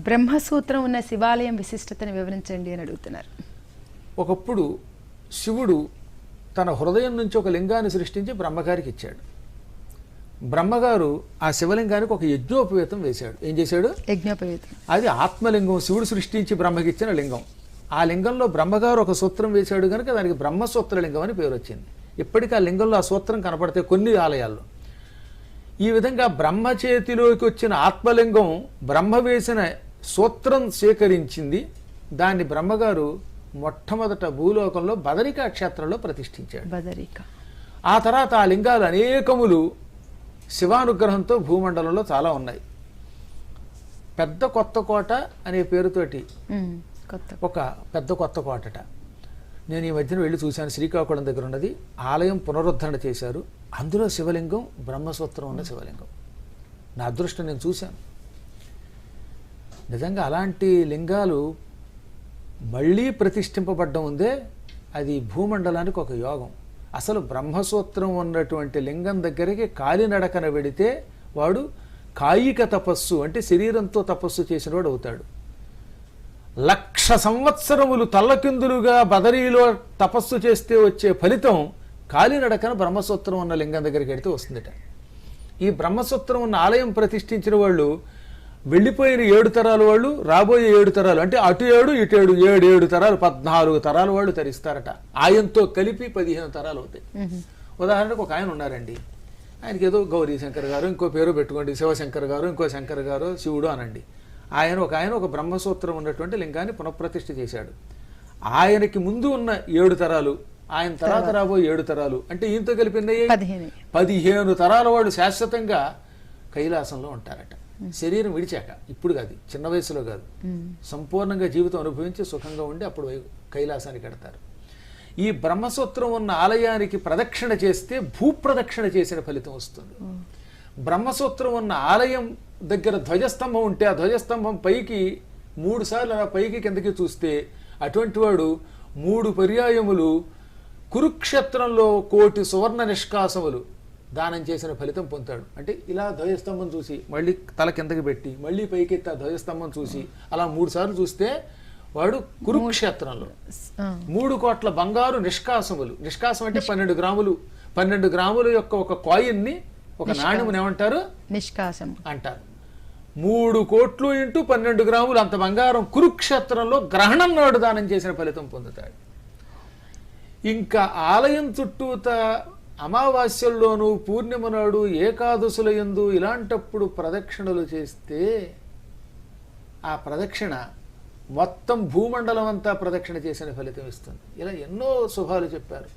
బ్రహ్మసూత్రం ఉన్న శివాలయం విశిష్టతను వివరించండి అని అడుగుతున్నారు. ఒకప్పుడు శివుడు తన హృదయం నుంచి ఒక లింగాన్ని సృష్టించి బ్రహ్మగారికి ఇచ్చాడు. బ్రహ్మగారు ఆ శివలింగానికి ఒక యజ్ఞోపవేతం వేశాడు. ఏం చేశాడు? యజ్ఞోపవేతం. అది ఆత్మలింగం, శివుడు సృష్టించి బ్రహ్మకిచ్చిన లింగం. ఆ లింగంలో బ్రహ్మగారు ఒక సూత్రం వేశాడు కనుక దానికి బ్రహ్మసూత్రలింగం అని పేరు వచ్చింది. ఇప్పటికీ ఆ లింగంలో ఆ సూత్రం కనపడితే కొన్ని ఆలయాల్లో. ఈ విధంగా బ్రహ్మ చేతిలోకి వచ్చిన ఆత్మలింగం బ్రహ్మ వేసిన సూత్రం స్వీకరించింది. దాన్ని బ్రహ్మగారు మొట్టమొదట భూలోకంలో బదరికా క్షేత్రంలో ప్రతిష్ఠించాడు. బదరికా. ఆ తర్వాత ఆ లింగాలు అనేకములు శివానుగ్రహంతో భూమండలంలో చాలా ఉన్నాయి. పెద్ద కొత్త కోట అనే పేరుతోటి ఒక పెద్ద కొత్త కోటట నేను ఈ మధ్యన వెళ్ళి చూశాను. శ్రీకాకుళం దగ్గర ఉన్నది. ఆలయం పునరుద్ధరణ చేశారు. అందులో శివలింగం బ్రహ్మసూత్రం ఉన్న శివలింగం. నా అదృష్టం, నేను చూశాను. నిజంగా అలాంటి లింగాలు మళ్ళీ ప్రతిష్ఠింపబడ్డం ఉందే, అది భూమండలానికి ఒక యోగం. అసలు బ్రహ్మసూత్రం ఉన్నటువంటి లింగం దగ్గరికి కాలినడకన వెడితే వాడు కాయిక తపస్సు అంటే శరీరంతో తపస్సు చేసినవాడు అవుతాడు. 1,00,000 సంవత్సరములు తల్లకిందులుగా బదరీలో తపస్సు చేస్తే వచ్చే ఫలితం కాలినడకన బ్రహ్మసూత్రం ఉన్న లింగం దగ్గరికి వెడితే వస్తుందట. ఈ బ్రహ్మసూత్రం ఉన్న ఆలయం ప్రతిష్ఠించిన వాళ్ళు వెళ్ళిపోయిన 7 తరాల వాళ్ళు, రాబోయే 7 తరాలు అంటే అటు 7 ఇటు 7 తరాలు, 14 తరాల వాళ్ళు తరిస్తారట. ఆయనతో కలిపి 15 తరాలు అవుతాయి. ఉదాహరణకు ఒక ఆయన ఉన్నారండి, ఆయనకి ఏదో గౌరీ శంకర్ గారు ఇంకో పేరు పెట్టుకోండి, శివశంకర్ గారు ఇంకో శంకర్ గారు, శివుడు అనండి. ఆయన ఒక బ్రహ్మసూత్రం ఉన్నటువంటి లింగాన్ని పునఃప్రతిష్ఠ చేశాడు. ఆయనకి ముందు ఉన్న 7 తరాలు, ఆయన తర్వాత రాబోయే 7 తరాలు అంటే ఈయనతో కలిపి 15 తరాల వాళ్ళు శాశ్వతంగా కైలాసంలో ఉంటారట. శరీరం విడిచాక, ఇప్పుడు కాదు, చిన్న వయసులో కాదు, సంపూర్ణంగా జీవితం అనుభవించి సుఖంగా ఉండి అప్పుడు కైలాసానికి వెడతారు. ఈ బ్రహ్మసూత్రం ఉన్న ఆలయానికి ప్రదక్షిణ చేస్తే భూప్రదక్షిణ చేసిన ఫలితం వస్తుంది. బ్రహ్మసూత్రం ఉన్న ఆలయం దగ్గర ధ్వజస్తంభం ఉంటే ఆ ధ్వజస్తంభం పైకి 3 సార్లు అలా పైకి కిందకి చూస్తే అటువంటి వాడు 3 పర్యాయములు కురుక్షేత్రంలో 1,000,000 సువర్ణ నిష్కాసములు దానం చేసిన ఫలితం పొందుతాడు. అంటే ఇలా ధ్వజస్తంభం చూసి మళ్ళీ తల కిందకి పెట్టి మళ్ళీ పైకెత్తి ఆ ధ్వజస్తంభం చూసి అలా 3 సార్లు చూస్తే వాడు కురుక్షేత్రంలో 3 కోట్ల బంగారు నిష్కాసములు. నిష్కాసం అంటే 12 గ్రాములు. 12 గ్రాముల యొక్క ఒక కాయిన్ని, ఒక నాణ్యముని ఏమంటారు? నిష్కాసం అంటారు. 3 కోట్లు ఇంటూ 12 గ్రాములు అంత బంగారం కురుక్షేత్రంలో గ్రహణం నాడు దానం చేసిన ఫలితం పొందుతాడు. ఇంకా ఆలయం చుట్టూత అమావాస్యల్లోనూ పూర్ణిమ నాడు ఏకాదశుల యందు ఇలాంటప్పుడు ప్రదక్షిణలు చేస్తే ఆ ప్రదక్షిణ మొత్తం భూమండలం అంతా ప్రదక్షిణ చేసిన ఫలితం ఇస్తుంది. ఇలా ఎన్నో శుభాలు చెప్పారు.